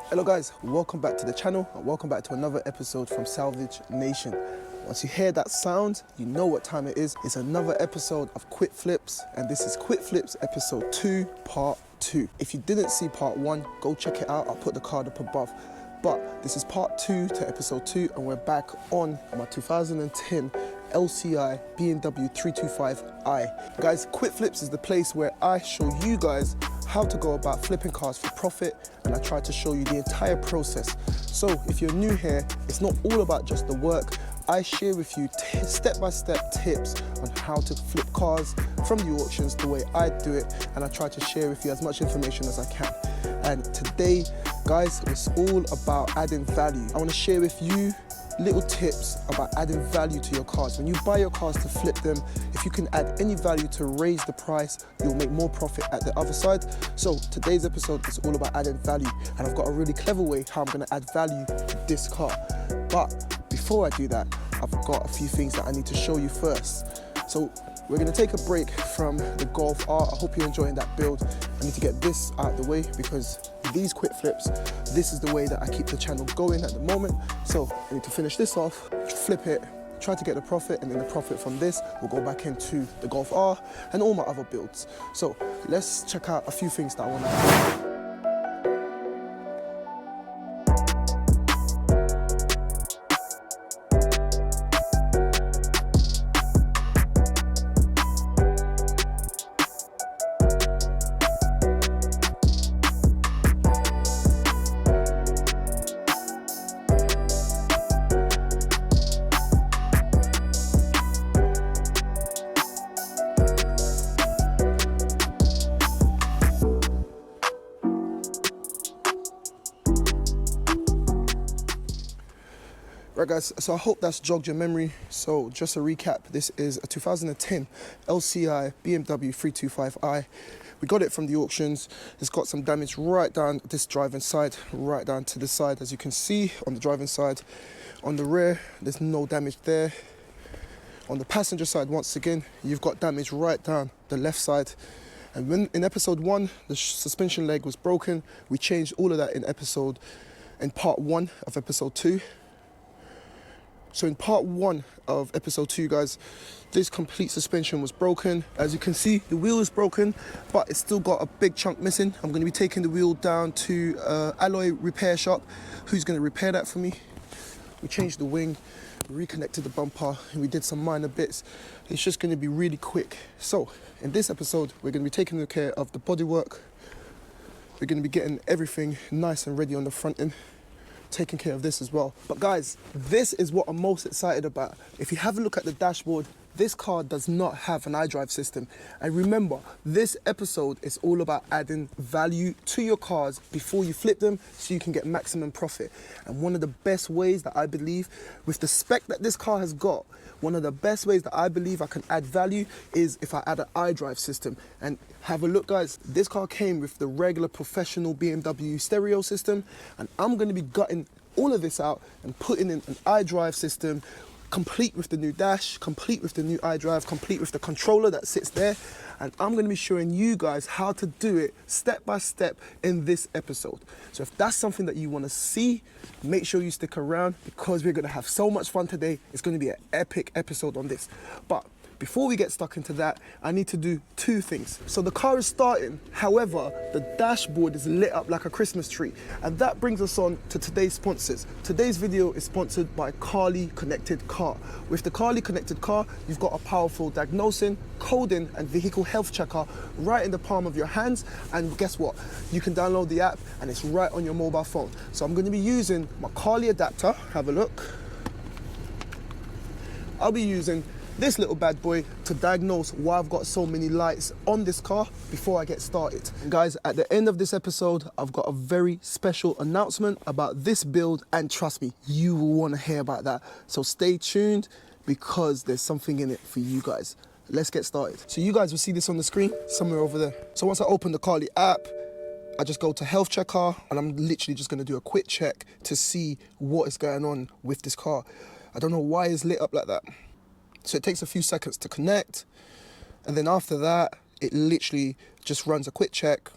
Hello guys, welcome back to the channel and welcome back to another episode from Salvage Nation. Once you hear that sound, you know what time it is. It's another episode of Quick Flips, and this is Quick Flips episode 2, part 2. If you didn't see part 1, go check it out. I'll put the card up above. But this is part 2 to episode 2, and we're back on my 2010 LCI Bmw 325i. Guys, Quick Flips is the place where I show you guys how to go about flipping cars for profit, and I try to show you the entire process. So if you're new here, it's not all about just the work. I share with you step-by-step tips on how to flip cars from the auctions the way I do it, and I try to share with you as much information as I can. And today, guys, it's all about adding value. I want to share with you little tips about adding value to your cars. When you buy your cars to flip them, if you can add any value to raise the price, you'll make more profit at the other side. So today's episode is all about adding value, and I've got a really clever way how I'm going to add value to this car. But before I do that, I've got a few things that I need to show you first. So we're going to take a break from the Golf R. I hope you're enjoying that build. I need to get this out of the way because these quick flips, this is the way that I keep the channel going at the moment. So I need to finish this off, flip it, try to get the profit, and then the profit from this will go back into the Golf R and all my other builds. So let's check out a few things that I want to add. Right guys, so I hope that's jogged your memory. So just a recap, this is a 2010 LCI BMW 325i. We got it from the auctions. It's got some damage right down this driving side, right down to the side, as you can see on the driving side. On the rear, there's no damage there. On the passenger side, once again, you've got damage right down the left side. And when in episode 1, the suspension leg was broken, we changed all of that in part 1 of episode 2. So in part 1 of episode 2, guys, this complete suspension was broken. As you can see, the wheel is broken, but it's still got a big chunk missing. I'm going to be taking the wheel down to alloy repair shop, who's going to repair that for me. We changed the wing, reconnected the bumper, and we did some minor bits. It's just going to be really quick. So in this episode, we're going to be taking care of the bodywork. We're going to be getting everything nice and ready on the front end, taking care of this as well. But guys, this is what I'm most excited about. If you have a look at the dashboard, this car does not have an iDrive system. And remember, this episode is all about adding value to your cars before you flip them so you can get maximum profit. And one of the best ways that I believe, with the spec that this car has got, one of the best ways that I believe I can add value is if I add an iDrive system. And have a look, guys, this car came with the regular professional BMW stereo system, and I'm going to be gutting all of this out and putting in an iDrive system, complete with the new dash, complete with the new iDrive, complete with the controller that sits there. And I'm going to be showing you guys how to do it step by step in this episode. So if that's something that you want to see, make sure you stick around because we're going to have so much fun today. It's going to be an epic episode on this. But before we get stuck into that, I need to do 2 things. So the car is starting, however, the dashboard is lit up like a Christmas tree. And that brings us on to today's sponsors. Today's video is sponsored by Carly Connected Car. With the Carly Connected Car, you've got a powerful diagnosing, coding, and vehicle health checker right in the palm of your hands. And guess what? You can download the app and it's right on your mobile phone. So I'm going to be using my Carly adapter. Have a look. I'll be using this little bad boy to diagnose why I've got so many lights on this car before I get started. And guys, at the end of this episode, I've got a very special announcement about this build, and trust me, you will want to hear about that. So stay tuned because there's something in it for you guys. Let's get started. So you guys will see this on the screen somewhere over there. So once I open the Carly app, I just go to health checker and I'm literally just going to do a quick check to see what is going on with this car. I don't know why it's lit up like that. So it takes a few seconds to connect, and then after that, it literally just runs a quick check,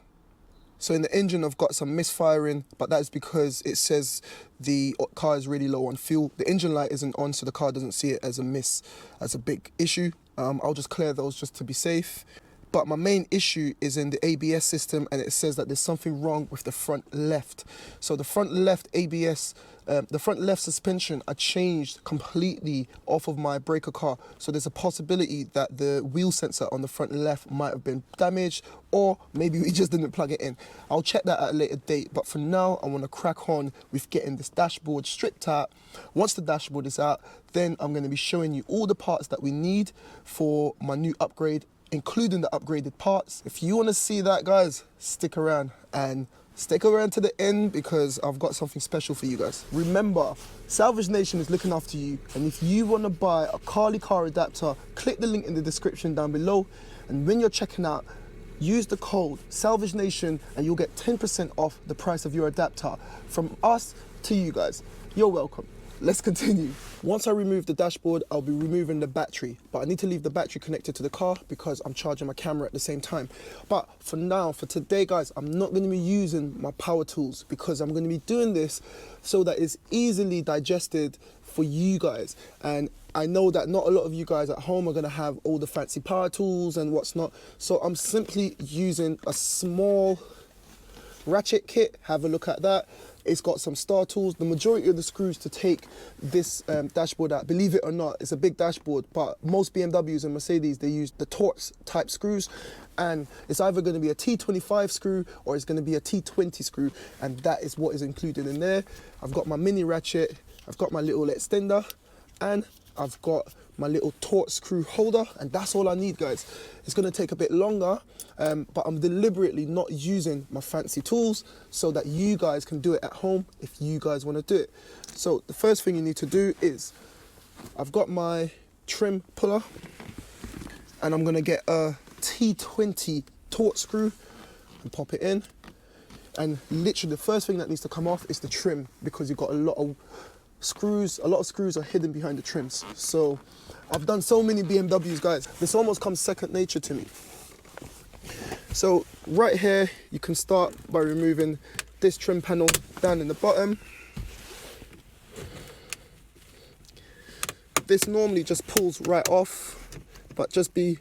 So in the engine, I've got some misfiring, but that is because it says the car is really low on fuel. The engine light isn't on, so the car doesn't see it as a big issue. I'll just clear those just to be safe. But my main issue is in the ABS system, and it says that there's something wrong with the front left. So the front left ABS, the front left suspension, I changed completely off of my breaker car. So there's a possibility that the wheel sensor on the front left might have been damaged, or maybe we just didn't plug it in. I'll check that at a later date, but for now, I want to crack on with getting this dashboard stripped out. Once the dashboard is out, then I'm going to be showing you all the parts that we need for my new upgrade, including the upgraded parts. If you want to see that, guys, stick around to the end, because I've got something special for you guys. Remember, Salvage Nation is looking after you, and if you want to buy a Carly car adapter, click the link in the description down below, and when you're checking out, use the code Salvage Nation and you'll get 10% off the price of your adapter. From us to you guys, you're welcome. Let's continue. Once I remove the dashboard, I'll be removing the battery, but I need to leave the battery connected to the car because I'm charging my camera at the same time. But for now, for today, guys, I'm not going to be using my power tools because I'm going to be doing this so that it's easily digested for you guys. And I know that not a lot of you guys at home are going to have all the fancy power tools and what's not. So I'm simply using a small ratchet kit. Have a look at that. It's got some star tools. The majority of the screws to take this dashboard out, believe it or not, it's a big dashboard, but most BMWs and Mercedes, they use the TORX type screws, and it's either going to be a T25 screw or it's going to be a T20 screw, and that is what is included in there. I've got my mini ratchet, I've got my little extender, and I've got my little TORX screw holder, and that's all I need, guys. It's going to take a bit longer, but I'm deliberately not using my fancy tools so that you guys can do it at home if you guys want to do it. So the first thing you need to do is, I've got my trim puller, and I'm going to get a T20 TORX screw and pop it in, and literally the first thing that needs to come off is the trim, because you've got a lot of screws are hidden behind the trims. So I've done so many BMWs, guys, this almost comes second nature to me. So right here, you can start by removing this trim panel down in the bottom. This normally just pulls right off, but just be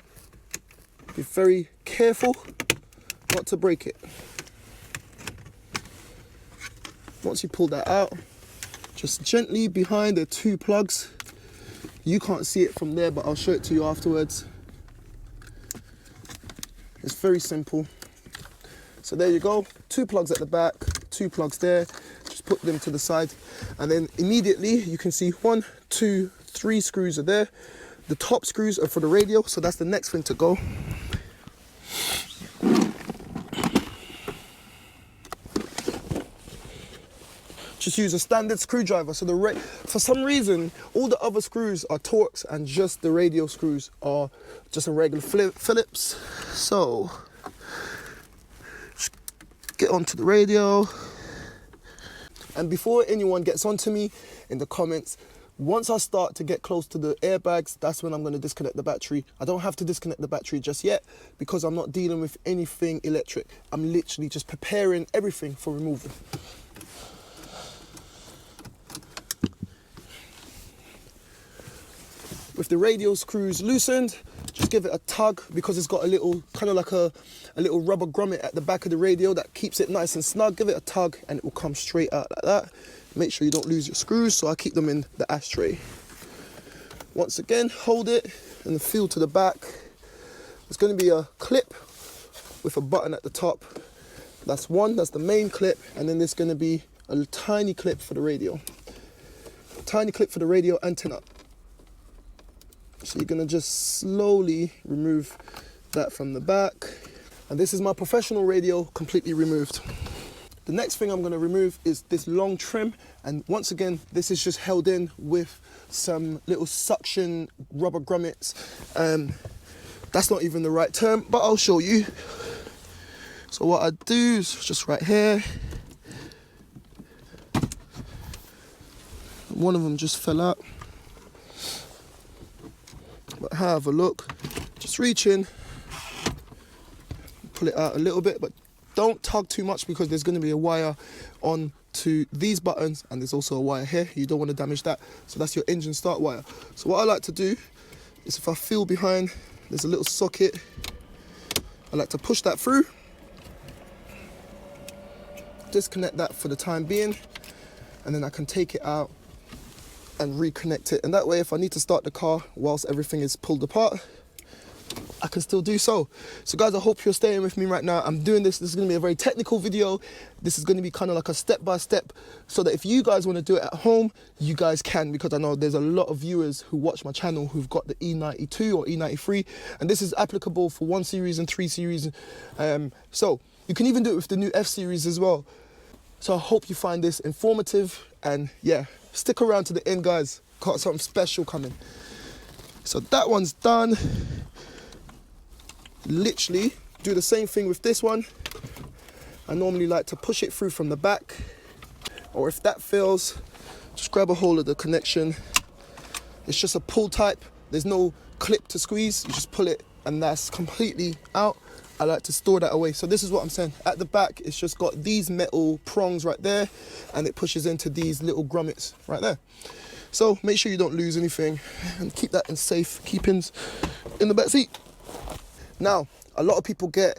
very careful not to break it. Once you pull that out, just gently behind the two plugs. You can't see it from there, but I'll show it to you afterwards. It's very simple. So there you go, two plugs at the back, two plugs there. Just put them to the side, and then immediately you can see 1, 2, 3 screws are there. The top screws are for the radio, so that's the next thing to go. Just use a standard screwdriver. So for some reason, all the other screws are Torx and just the radio screws are just a regular Phillips. So just get onto the radio. And before anyone gets onto me in the comments, once I start to get close to the airbags, that's when I'm going to disconnect the battery. I don't have to disconnect the battery just yet because I'm not dealing with anything electric. I'm literally just preparing everything for removal. With the radio screws loosened, just give it a tug because it's got a little, kind of like a little rubber grommet at the back of the radio that keeps it nice and snug. Give it a tug and it will come straight out like that. Make sure you don't lose your screws, so I keep them in the ashtray. Once again, hold it and feel to the back. There's going to be a clip with a button at the top. That's one, that's the main clip, and then there's going to be a tiny clip for the radio. A tiny clip for the radio antenna. So you're going to just slowly remove that from the back. And this is my professional radio completely removed. The next thing I'm going to remove is this long trim. And once again, this is just held in with some little suction rubber grommets. That's not even the right term, but I'll show you. So what I do is just right here. One of them just fell out. But have a look, just reach in, pull it out a little bit, but don't tug too much because there's going to be a wire on to these buttons, and there's also a wire here. You don't want to damage that. So that's your engine start wire. So what I like to do is, if I feel behind, there's a little socket, I like to push that through, disconnect that for the time being, and then I can take it out and reconnect it. And that way, if I need to start the car whilst everything is pulled apart, I can still do so. So guys, I hope you're staying with me right now. I'm doing this is going to be a very technical video. This is going to be kind of like a step-by-step, so that if you guys want to do it at home, you guys can, because I know there's a lot of viewers who watch my channel who've got the E92 or E93, and this is applicable for 1 series and 3 series. So you can even do it with the new F series as well. So I hope you find this informative, and yeah, stick around to the end, guys. Got something special coming. So that one's done. Literally do the same thing with this one. I normally like to push it through from the back, or if that fails, just grab a hold of the connection. It's just a pull type. There's no clip to squeeze. You just pull it and that's completely out. I like to store that away. So this is what I'm saying. At the back, it's just got these metal prongs right there, and it pushes into these little grommets right there. So make sure you don't lose anything, and keep that in safe keepings in the back seat. Now, a lot of people get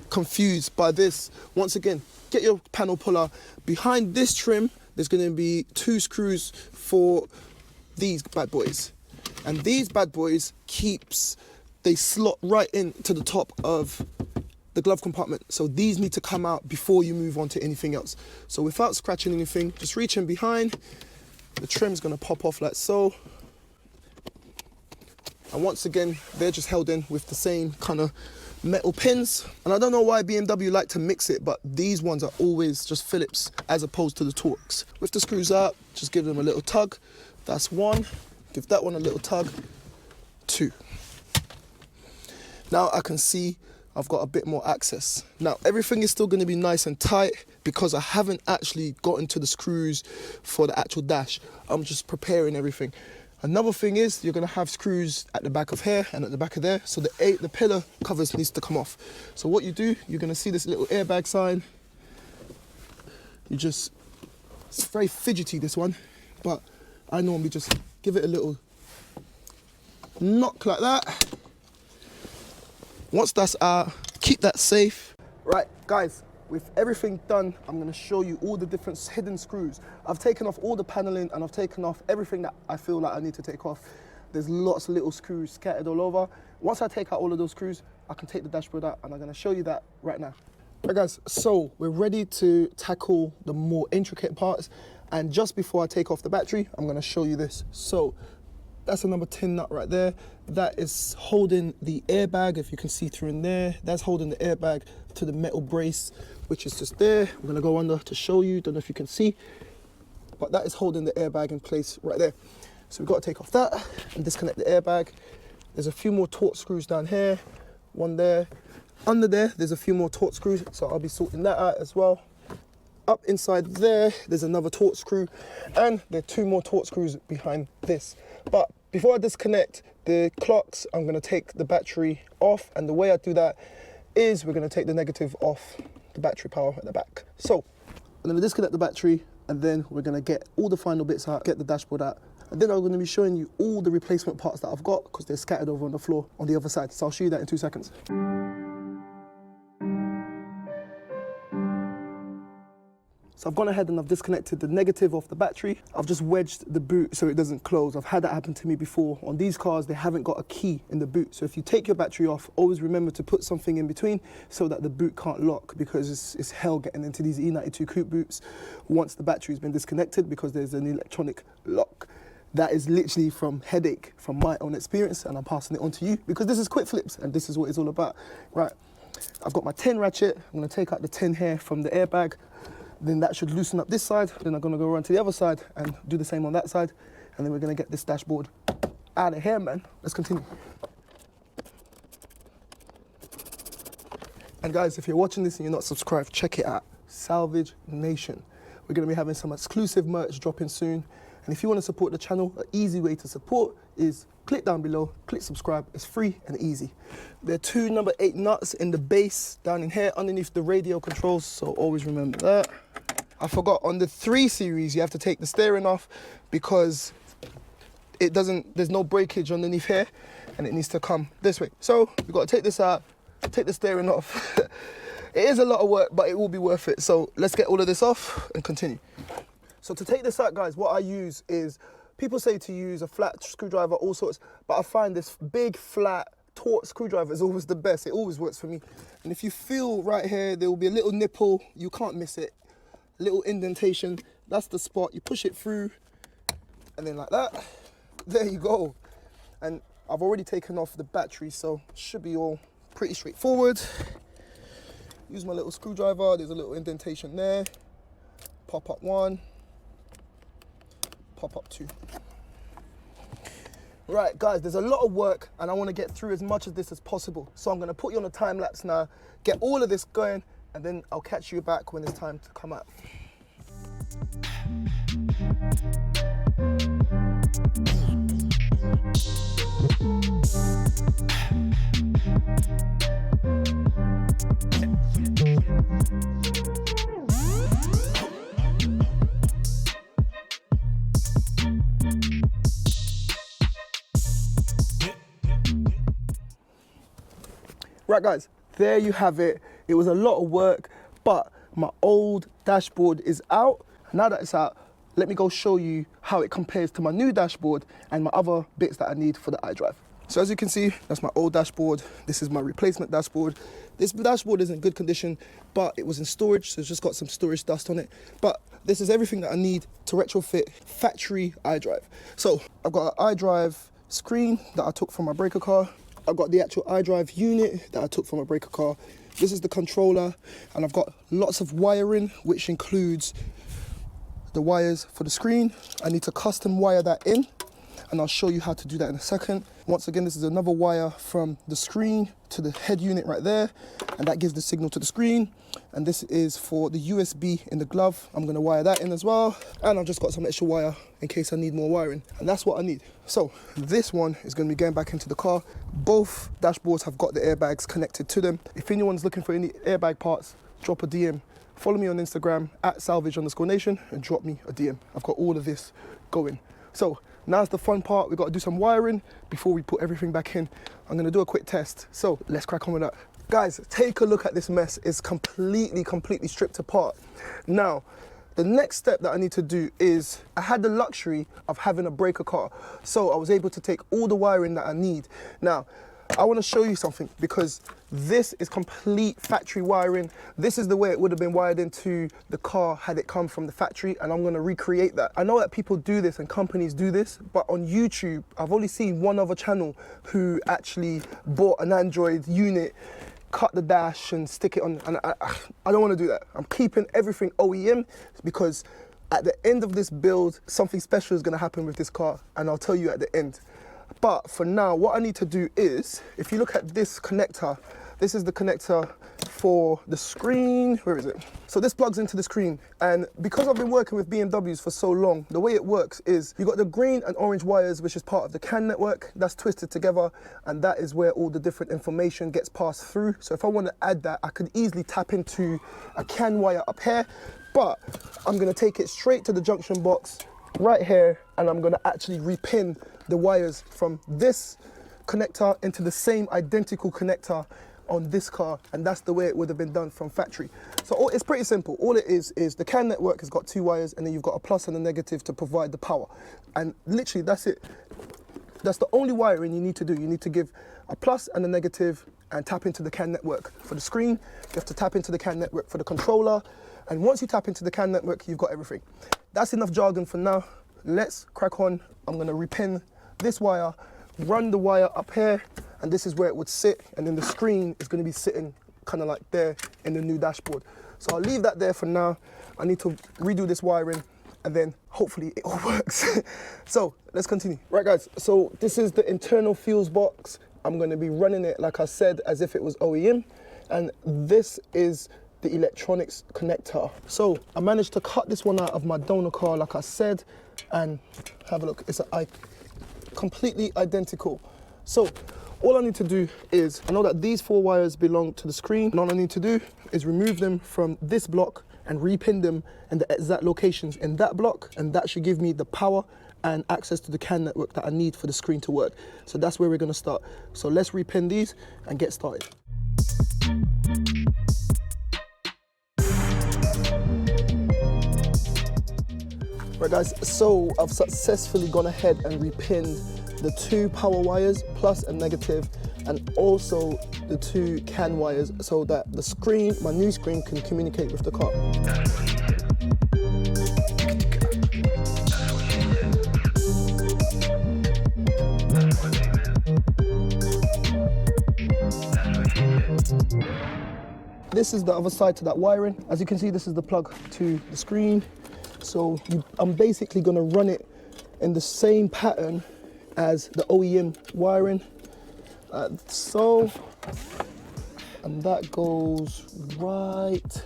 confused by this. Once again, get your panel puller. Behind this trim, there's going to be 2 screws for these bad boys. And these bad boys they slot right into the top of the glove compartment. So these need to come out before you move on to anything else. So without scratching anything, just reach in behind. The trim's going to pop off like so. And once again, they're just held in with the same kind of metal pins. And I don't know why BMW like to mix it, but these ones are always just Phillips as opposed to the TORX. With the screws out, just give them a little tug. That's 1. Give that one a little tug. 2. Now I can see I've got a bit more access. Now everything is still going to be nice and tight because I haven't actually gotten to the screws for the actual dash. I'm just preparing everything. Another thing is, you're going to have screws at the back of here and at the back of there, so the pillar covers needs to come off. So what you do, you're going to see this little airbag sign. It's very fidgety, this one, but I normally just give it a little knock like that. Once that's out, keep that safe. Right, guys, with everything done, I'm going to show you all the different hidden screws. I've taken off all the paneling and I've taken off everything that I feel like I need to take off. There's lots of little screws scattered all over. Once I take out all of those screws, I can take the dashboard out, and I'm going to show you that right now. Right, guys, so we're ready to tackle the more intricate parts. And just before I take off the battery, I'm going to show you this. So that's a number 10 nut right there. That is holding the airbag, if you can see through in there. That's holding the airbag to the metal brace, which is just there. I'm gonna go under to show you, don't know if you can see, but that is holding the airbag in place right there. So we've got to take off that and disconnect the airbag. There's a few more TORX screws down here, one there. Under there, there's a few more TORX screws, so I'll be sorting that out as well. Up inside there, there's another TORX screw, and there are 2 more TORX screws behind this. But before I disconnect the clocks, I'm going to take the battery off, and the way I do that is we're going to take the negative off the battery power at the back. So I'm going to disconnect the battery, and then we're going to get all the final bits out, get the dashboard out, and then I'm going to be showing you all the replacement parts that I've got because they're scattered over on the floor on the other side. So I'll show you that in 2 seconds. So I've gone ahead and I've disconnected the negative off the battery. I've just wedged the boot so it doesn't close. I've had that happen to me before. On these cars, they haven't got a key in the boot. So if you take your battery off, always remember to put something in between so that the boot can't lock, because it's hell getting into these E92 coupe boots once the battery's been disconnected, because there's an electronic lock. That is literally from headache, from my own experience, and I'm passing it on to you because this is quick flips and this is what it's all about. Right, I've got my 10 ratchet. I'm gonna take out the 10 here from the airbag. Then that should loosen up this side. Then I'm gonna go around to the other side and do the same on that side. And then we're gonna get this dashboard out of here, man. Let's continue. And guys, if you're watching this and you're not subscribed, check it out. Salvage Nation. We're gonna be having some exclusive merch dropping soon. And if you want to support the channel, an easy way to support is click down below, click subscribe. It's free and easy. There are two number 8 nuts in the base down in here underneath the radio controls, so always remember that. I forgot, on the 3 series you have to take the steering off because there's no breakage underneath here and it needs to come this way. So we've got to take this out, take the steering off. It is a lot of work, but it will be worth it. So let's get all of this off and continue. So to take this out, guys, what I use is, people say to use a flat screwdriver, all sorts, but I find this big, flat TORX screwdriver is always the best. It always works for me. And if you feel right here, there will be a little nipple, you can't miss it. Little indentation, that's the spot. You push it through, and then like that, there you go. And I've already taken off the battery, so it should be all pretty straightforward. Use my little screwdriver, there's a little indentation there. Pop up 1, pop up 2. Right, guys, there's a lot of work and I want to get through as much of this as possible. So I'm going to put you on a time lapse now, get all of this going, and then I'll catch you back when it's time to come out. Right, guys, there you have it. It was a lot of work, but my old dashboard is out. Now that it's out, let me go show you how it compares to my new dashboard and my other bits that I need for the iDrive. So as you can see, that's my old dashboard. This is my replacement dashboard. This dashboard is in good condition, but it was in storage, so it's just got some storage dust on it. But this is everything that I need to retrofit factory iDrive. So I've got an iDrive screen that I took from my breaker car. I've got the actual iDrive unit that I took from a breaker car. This is the controller, and I've got lots of wiring, which includes the wires for the screen. I need to custom wire that in, and I'll show you how to do that in a second. Once again, this is another wire from the screen to the head unit right there, and that gives the signal to the screen. And this is for the USB in the glove. I'm gonna wire that in as well. And I've just got some extra wire in case I need more wiring. And that's what I need. So this one is gonna be going back into the car. Both dashboards have got the airbags connected to them. If anyone's looking for any airbag parts, drop a DM. Follow me on Instagram @salvage_nation and drop me a DM. I've got all of this going. So now's the fun part. We've got to do some wiring before we put everything back in. I'm gonna do a quick test. So let's crack on with that. Guys, take a look at this mess. It's completely stripped apart. Now, the next step that I need to do is, I had the luxury of having a breaker car, so I was able to take all the wiring that I need. Now, I want to show you something, because this is complete factory wiring. This is the way it would have been wired into the car had it come from the factory, and I'm going to recreate that. I know that people do this and companies do this, but on YouTube, I've only seen one other channel who actually bought an Android unit, cut the dash and stick it on, and I don't want to do that. I'm keeping everything OEM, because at the end of this build, something special is going to happen with this car, and I'll tell you at the end. But for now, what I need to do is, if you look at this connector, this is the connector for the screen. Where is it? So this plugs into the screen, and because I've been working with BMWs for so long, the way it works is you've got the green and orange wires, which is part of the CAN network. That's twisted together, and that is where all the different information gets passed through. So if I want to add that, I could easily tap into a CAN wire up here, but I'm going to take it straight to the junction box right here, and I'm going to actually repin the wires from this connector into the same identical connector on this car, and that's the way it would have been done from factory. So it's pretty simple. All it is the CAN network has got 2 wires, and then you've got a plus and a negative to provide the power. And literally that's it. That's the only wiring you need to do. You need to give a plus and a negative and tap into the CAN network. For the screen, you have to tap into the CAN network for the controller. And once you tap into the CAN network, you've got everything. That's enough jargon for now. Let's crack on. I'm gonna repin this wire, run the wire up here, and this is where it would sit, and then the screen is going to be sitting kind of like there in the new dashboard. So I'll leave that there for now. I need to redo this wiring, and then hopefully it all works. So let's continue. Right, guys, so this is the internal fuse box. I'm going to be running it, like I said, as if it was OEM, and this is the electronics connector. So I managed to cut this one out of my donor car, like I said, and have a look. It's completely identical. So all I need to do is, I know that these 4 wires belong to the screen, and all I need to do is remove them from this block and repin them in the exact locations in that block, and that should give me the power and access to the CAN network that I need for the screen to work. So that's where we're gonna start. So let's repin these and get started. Right guys, so I've successfully gone ahead and repinned the 2 power wires, plus and negative, and also the 2 CAN wires, so that the screen, my new screen, can communicate with the car. This is the other side to that wiring. As you can see, this is the plug to the screen. So I'm basically gonna run it in the same pattern as the OEM wiring. So, and that goes right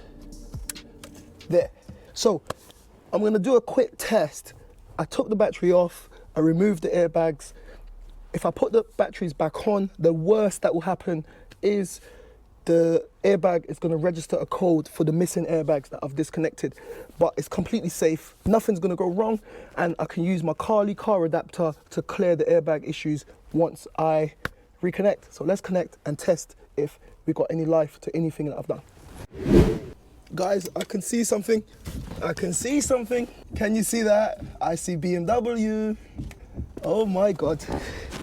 there. So I'm gonna do a quick test. I took the battery off, I removed the airbags. If I put the batteries back on, the worst that will happen is the airbag is going to register a code for the missing airbags that I've disconnected, but it's completely safe. Nothing's going to go wrong, and I can use my car adapter to clear the airbag issues once I reconnect. So let's connect and test if we've got any life to anything that I've done. Guys, I can see something. I can see something. Can you see that? I see BMW. Oh my God.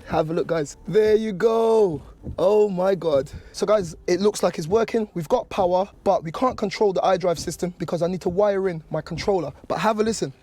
Have a look, guys. There you go. Oh my God. So guys, it looks like it's working. We've got power, but we can't control the iDrive system because I need to wire in my controller. But have a listen.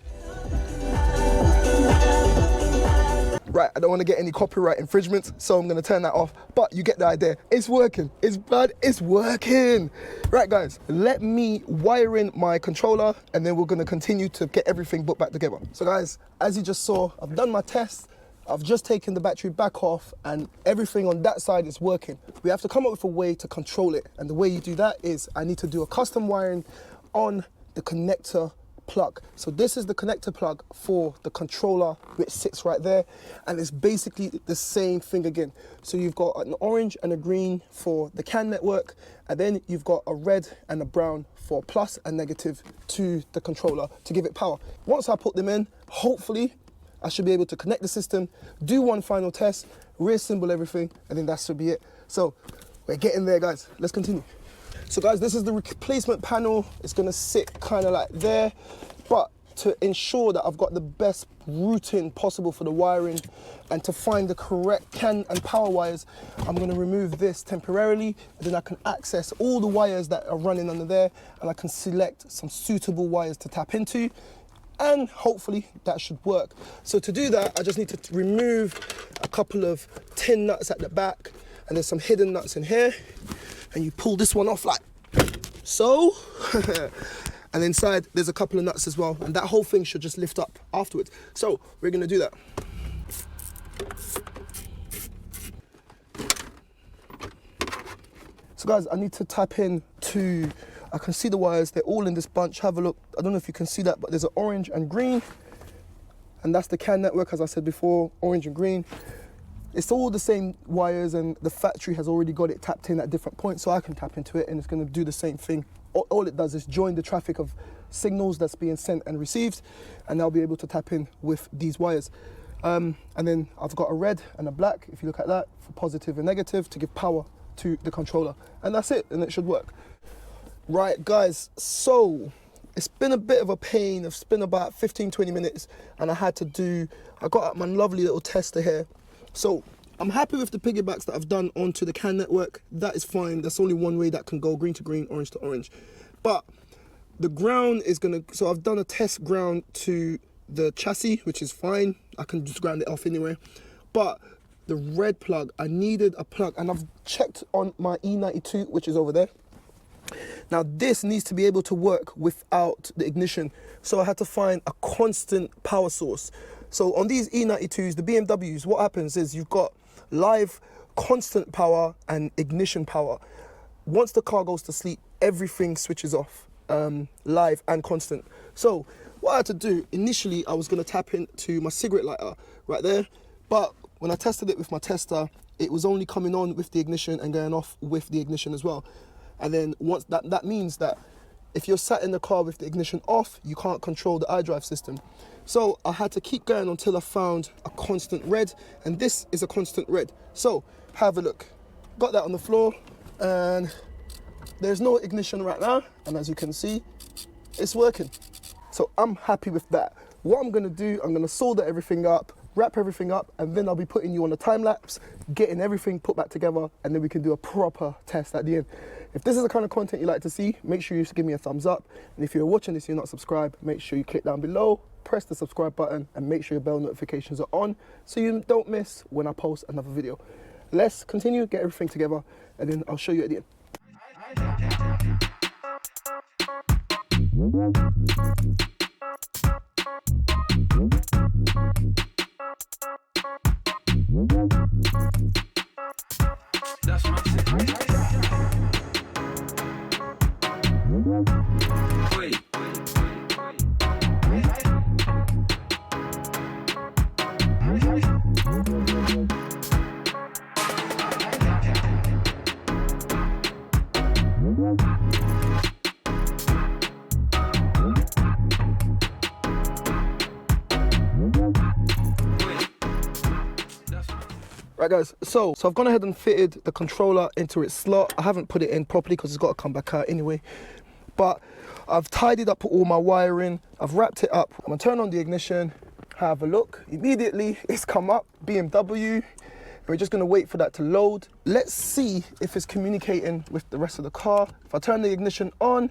Right, I don't want to get any copyright infringements, so I'm going to turn that off. But you get the idea. It's working. It's bad. It's working. Right, guys, let me wire in my controller, and then we're going to continue to get everything put back together. So guys, as you just saw, I've done my test. I've just taken the battery back off, and everything on that side is working. We have to come up with a way to control it. And the way you do that is I need to do a custom wiring on the connector plug. So this is the connector plug for the controller, which sits right there, and it's basically the same thing again. So you've got an orange and a green for the CAN network, and then you've got a red and a brown for plus and negative to the controller to give it power. Once I put them in, hopefully I should be able to connect the system, do one final test, reassemble everything, and then that should be it. So we're getting there, guys. Let's continue. So guys, this is the replacement panel. It's gonna sit kind of like there, but to ensure that I've got the best routing possible for the wiring and to find the correct CAN and power wires, I'm gonna remove this temporarily, and then I can access all the wires that are running under there, and I can select some suitable wires to tap into, and hopefully that should work. So to do that, I just need to remove a couple of tin nuts at the back, and there's some hidden nuts in here, and you pull this one off like so. And inside there's a couple of nuts as well, and that whole thing should just lift up afterwards. So we're gonna do that. So guys, I need to tap in to, I can see the wires, they're all in this bunch. Have a look. I don't know if you can see that, but there's an orange and green, and that's the CAN network, as I said before, orange and green. It's all the same wires, and the factory has already got it tapped in at different points, so I can tap into it and it's gonna do the same thing. All it does is join the traffic of signals that's being sent and received, and I'll be able to tap in with these wires. And then I've got a red and a black, if you look at that, for positive and negative to give power to the controller. And that's it, and it should work. Right, guys, so it's been a bit of a pain. It's been about 15-20 minutes, and I got out my lovely little tester here. So I'm happy with the piggybacks that I've done onto the CAN network. That is fine. That's only one way that can go, green to green, orange to orange. But the ground is gonna, so I've done a test ground to the chassis, which is fine. I can just ground it off anyway. But the red plug, I needed a plug, and I've checked on my E92, which is over there. Now this needs to be able to work without the ignition. So I had to find a constant power source. So on these E92s, the BMWs, what happens is you've got live constant power and ignition power. Once the car goes to sleep, everything switches off, live and constant. So what I had to do, initially I was going to tap into my cigarette lighter right there, but when I tested it with my tester, it was only coming on with the ignition and going off with the ignition as well. And then once that means that if you're sat in the car with the ignition off, you can't control the iDrive system. So I had to keep going until I found a constant red, and this is a constant red. So have a look. Got that on the floor, and there's no ignition right now, and as you can see, it's working. So I'm happy with that. What I'm gonna do, I'm gonna solder everything up, wrap everything up, and then I'll be putting you on a time lapse, getting everything put back together, and then we can do a proper test at the end. If this is the kind of content you like to see, make sure you give me a thumbs up. And if you're watching this and you're not subscribed, make sure you click down below, press the subscribe button, and make sure your bell notifications are on so you don't miss when I post another video. Let's continue, get everything together, and then I'll show you at the end. That's my secret. Wait. Right guys, so I've gone ahead and fitted the controller into its slot. I haven't put it in properly because it's got to come back out anyway. But I've tidied up all my wiring, I've wrapped it up. I'm gonna turn on the ignition, have a look. Immediately it's come up, BMW. We're just gonna wait for that to load. Let's see if it's communicating with the rest of the car. If I turn the ignition on,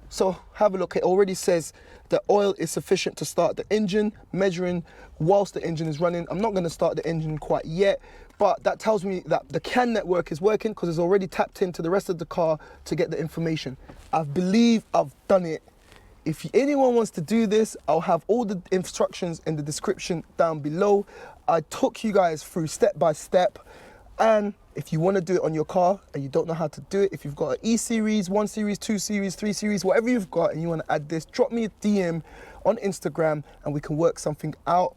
so have a look, it already says the oil is sufficient to start the engine, measuring whilst the engine is running. I'm not gonna start the engine quite yet, but that tells me that the CAN network is working because it's already tapped into the rest of the car to get the information. I believe I've done it. If anyone wants to do this, I'll have all the instructions in the description down below. I took you guys through step by step, and if you want to do it on your car and you don't know how to do it, if you've got an E-Series, 1 Series, 2 Series, 3 Series, whatever you've got and you want to add this, drop me a DM on Instagram and we can work something out.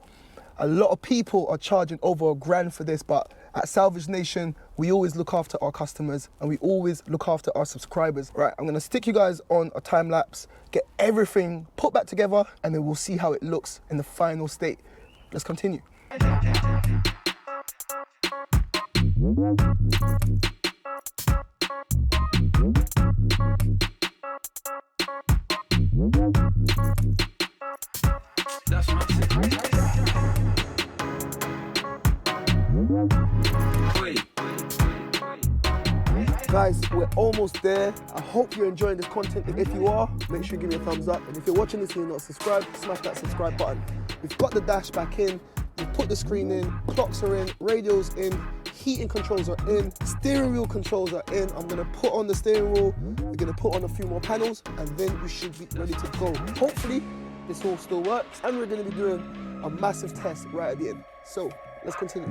A lot of people are charging over $1,000 for this, but at Salvage Nation, we always look after our customers and we always look after our subscribers. Right, I'm gonna stick you guys on a time lapse, get everything put back together, and then we'll see how it looks in the final state. Let's continue. That's my secret. Guys, we're almost there. I hope you're enjoying this content. If you are, make sure you give me a thumbs up. And if you're watching this and you're not subscribed, smash that subscribe button. We've got the dash back in, we've put the screen in, clocks are in, radios in, heating controls are in, steering wheel controls are in. I'm gonna put on the steering wheel, we're gonna put on a few more panels, and then we should be ready to go. Hopefully, this all still works, and we're gonna be doing a massive test right at the end. So, let's continue.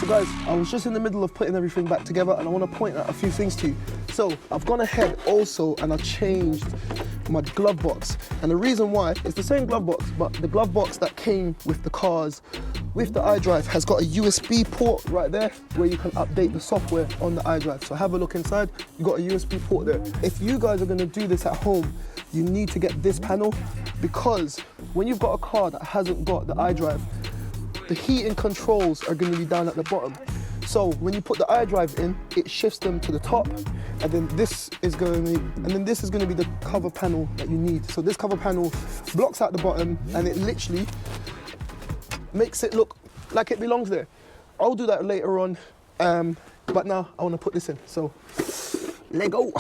Guys, I was just in the middle of putting everything back together and I want to point out a few things to you. So I've gone ahead also and I've changed my glove box, and the reason why, it's the same glove box, but the glove box that came with the cars with the iDrive has got a USB port right there where you can update the software on the iDrive. So have a look inside, you've got a USB port there. If you guys are going to do this at home, you need to get this panel, because when you've got a car that hasn't got the iDrive, the heating controls are going to be down at the bottom. So when you put the iDrive in, it shifts them to the top, and then this is going to be the cover panel that you need. So this cover panel blocks out the bottom, and it literally makes it look like it belongs there. I'll do that later on, but now I want to put this in. So let go.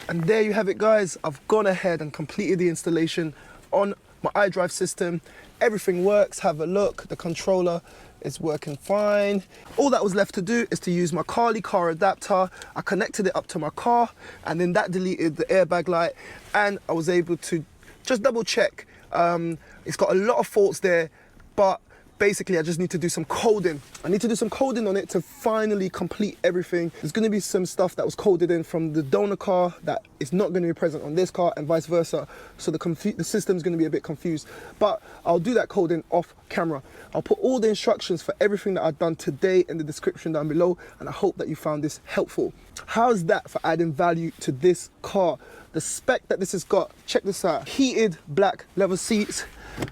And there you have it, guys. I've gone ahead and completed the installation on my iDrive system. Everything works. Have a look. The controller is working fine. All that was left to do is to use my Carly car adapter. I connected it up to my car, and then that deleted the airbag light, and I was able to just double check. It's got a lot of faults there, but basically I just need to do some coding. I need to do some coding on it to finally complete everything. There's going to be some stuff that was coded in from the donor car that is not going to be present on this car, and vice versa. So the system's going to be a bit confused, but I'll do that coding off camera. I'll put all the instructions for everything that I've done today in the description down below, and I hope that you found this helpful. How's that for adding value to this car? The spec that this has got, check this out. Heated black leather seats,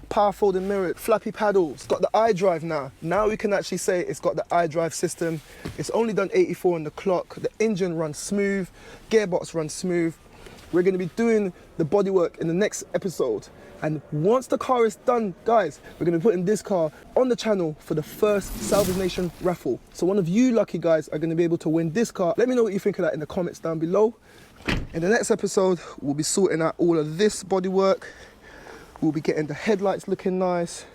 power folding mirror, flappy paddles. It's got the iDrive now. Now we can actually say it's got the iDrive system. It's only done 84 on the clock. The engine runs smooth, gearbox runs smooth. We're going to be doing the bodywork in the next episode. And once the car is done, guys, we're going to be putting this car on the channel for the first Salvage Nation raffle. So one of you lucky guys are going to be able to win this car. Let me know what you think of that in the comments down below. In the next episode, we'll be sorting out all of this bodywork. We'll be getting the headlights looking nice.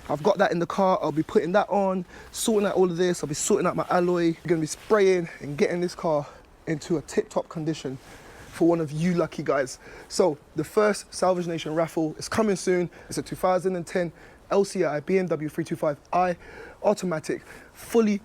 I've got that in the car. I'll be putting that on, sorting out all of this. I'll be sorting out my alloy. We're going to be spraying and getting this car into a tip-top condition for one of you lucky guys. So the first Salvage Nation raffle is coming soon. It's a 2010 LCI BMW 325i automatic, fully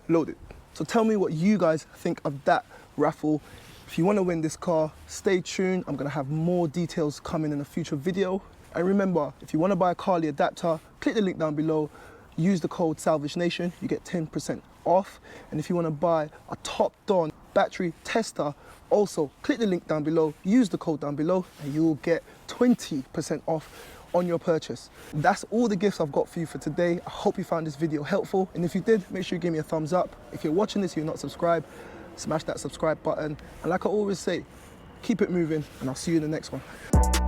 loaded. So tell me what you guys think of that raffle. If you want to win this car, stay tuned. I'm going to have more details coming in a future video. And remember, if you want to buy a Carly adapter, click the link down below. Use the code Salvage Nation. You get 10% off. And if you want to buy a top-don battery tester, also click the link down below. Use the code down below, and you will get 20% off on your purchase. That's all the gifts I've got for you for today. I hope you found this video helpful. And if you did, make sure you give me a thumbs up. If you're watching this and you're not subscribed, smash that subscribe button. And like I always say, keep it moving, and I'll see you in the next one.